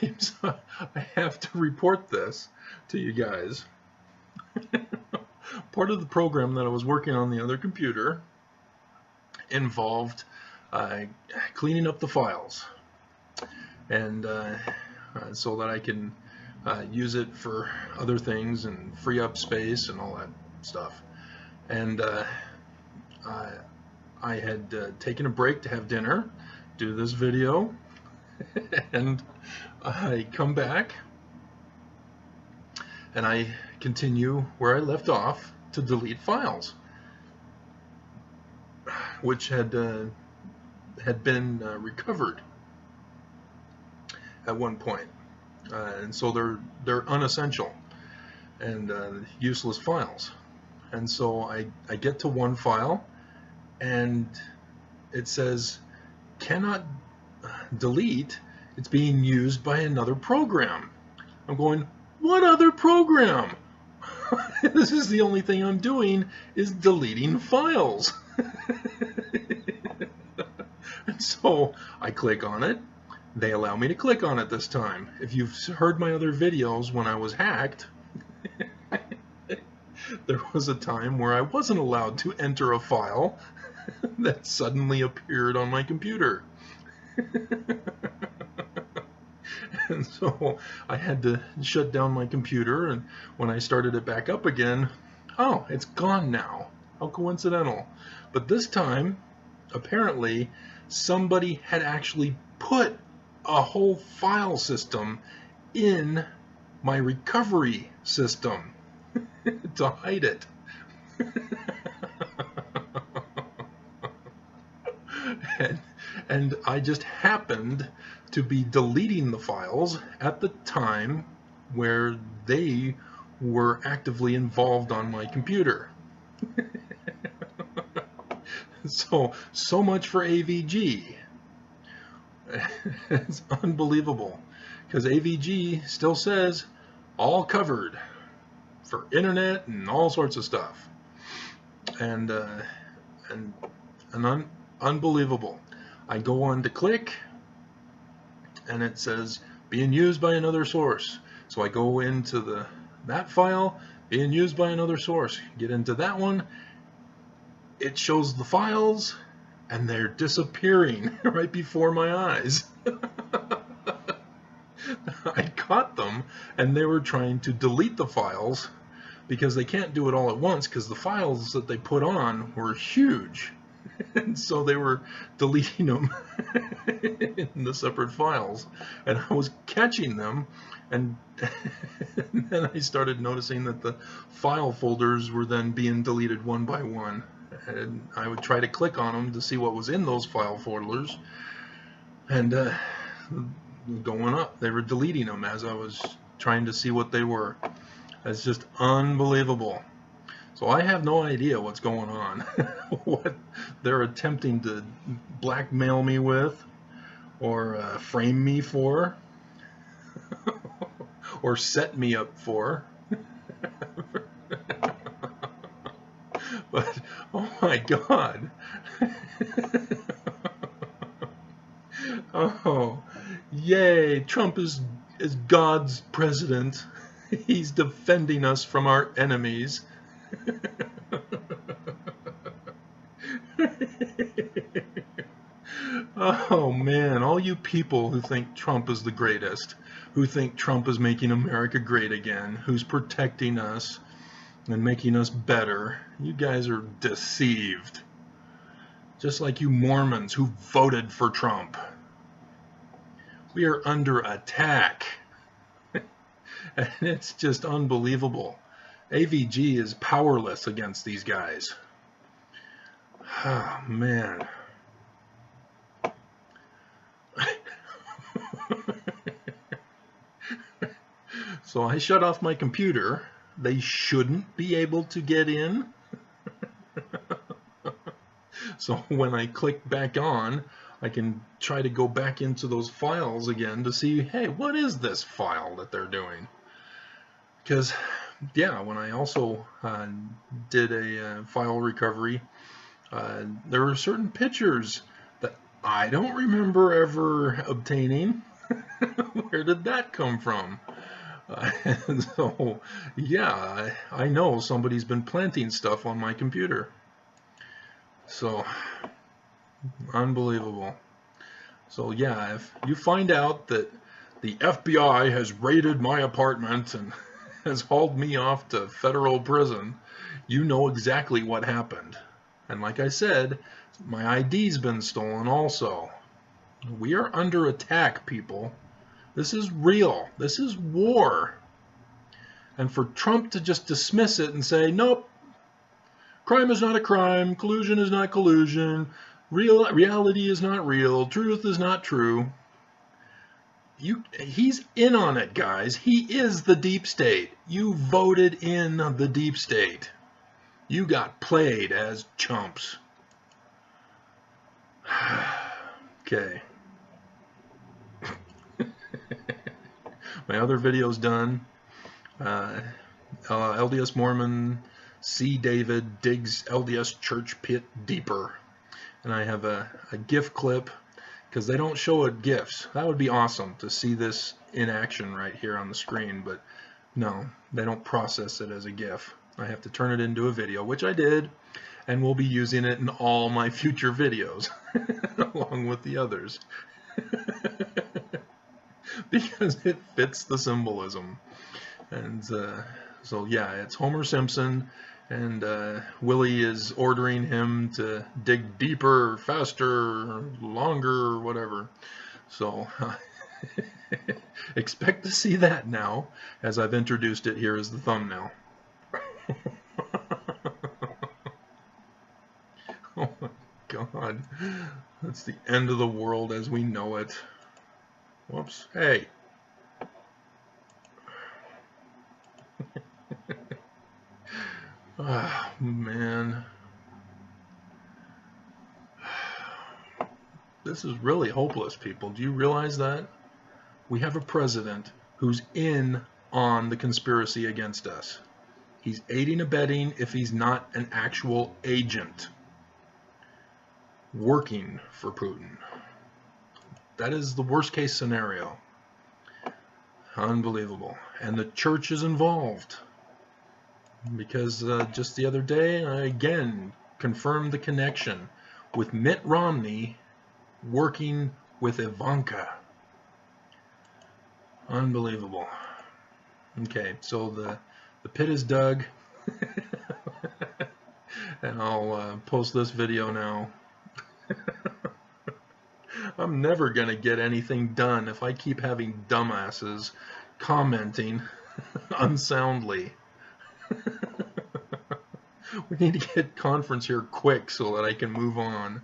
times I have to report this to you guys. Part of the program that I was working on the other computer involved cleaning up the files, and so that I can use it for other things and free up space and all that stuff. And I had taken a break to have dinner, do this video, and I come back and I continue where I left off to delete files, which had been recovered at one point, and so they're unessential and useless files. And so I get to one file, and it says cannot delete. It's being used by another program. I'm going, what other program? This is the only thing I'm doing is deleting files. And so I click on it. They allow me to click on it this time. If you've heard my other videos when I was hacked, there was a time where I wasn't allowed to enter a file that suddenly appeared on my computer. And so I had to shut down my computer, and when I started it back up again, oh, it's gone now. How coincidental. But this time, apparently, somebody had actually put a whole file system in my recovery system to hide it. And I just happened to be deleting the files at the time where they were actively involved on my computer. So much for AVG. It's unbelievable, because AVG still says all covered for internet and all sorts of stuff, and unbelievable. I go on to click, and it says being used by another source. So I go into that file, being used by another source. Get into that one. It shows the files, and they're disappearing right before my eyes. I caught them, and they were trying to delete the files because they can't do it all at once, because the files that they put on were huge. And so they were deleting them in the separate files, and I was catching them, and then I started noticing that the file folders were then being deleted one by one, and I would try to click on them to see what was in those file folders, and going up, they were deleting them as I was trying to see what they were. It's just unbelievable. So I have no idea what's going on, what they're attempting to blackmail me with, or frame me for, or set me up for. But, oh my God. Oh, yay, Trump is God's president. He's defending us from our enemies. Oh man, all you people who think Trump is the greatest, who think Trump is making America great again, who's protecting us and making us better, you guys are deceived. Just like you Mormons who voted for Trump. We are under attack. And it's just unbelievable. AVG is powerless against these guys. Oh, man. So I shut off my computer. They shouldn't be able to get in. So when I click back on, I can try to go back into those files again to see, hey, what is this file that they're doing? Because, yeah, when I also did a file recovery, there were certain pictures that I don't remember ever obtaining. Where did that come from? So, yeah, I know somebody's been planting stuff on my computer. So, unbelievable. So, yeah, if you find out that the FBI has raided my apartment and has hauled me off to federal prison, you know exactly what happened. And like I said, my ID's been stolen also. We are under attack, people. This is real. This is war. And for Trump to just dismiss it and say, nope, crime is not a crime, collusion is not collusion, reality is not real, truth is not true. He's in on it, guys. He is the deep state. You voted in the deep state. You got played as chumps. Okay. My other video's done. LDS Mormon C. David digs LDS church pit deeper. And I have a GIF clip, because they don't show it GIFs. That would be awesome to see this in action right here on the screen, but no, they don't process it as a GIF. I have to turn it into a video, which I did, and will be using it in all my future videos, along with the others. Because it fits the symbolism. And so yeah, it's Homer Simpson, and Willie is ordering him to dig deeper, faster, longer, whatever. So expect to see that now, as I've introduced it here as the thumbnail. Oh my God, that's the end of the world as we know it. Whoops, hey. Oh, man. This is really hopeless, people. Do you realize that? We have a president who's in on the conspiracy against us. He's aiding and abetting if he's not an actual agent working for Putin. That is the worst case scenario. Unbelievable. And the church is involved. Because just the other day, I again confirmed the connection with Mitt Romney working with Ivanka. Unbelievable. Okay, so the pit is dug. And I'll post this video now. I'm never going to get anything done if I keep having dumbasses commenting unsoundly. We need to get conference here quick so that I can move on.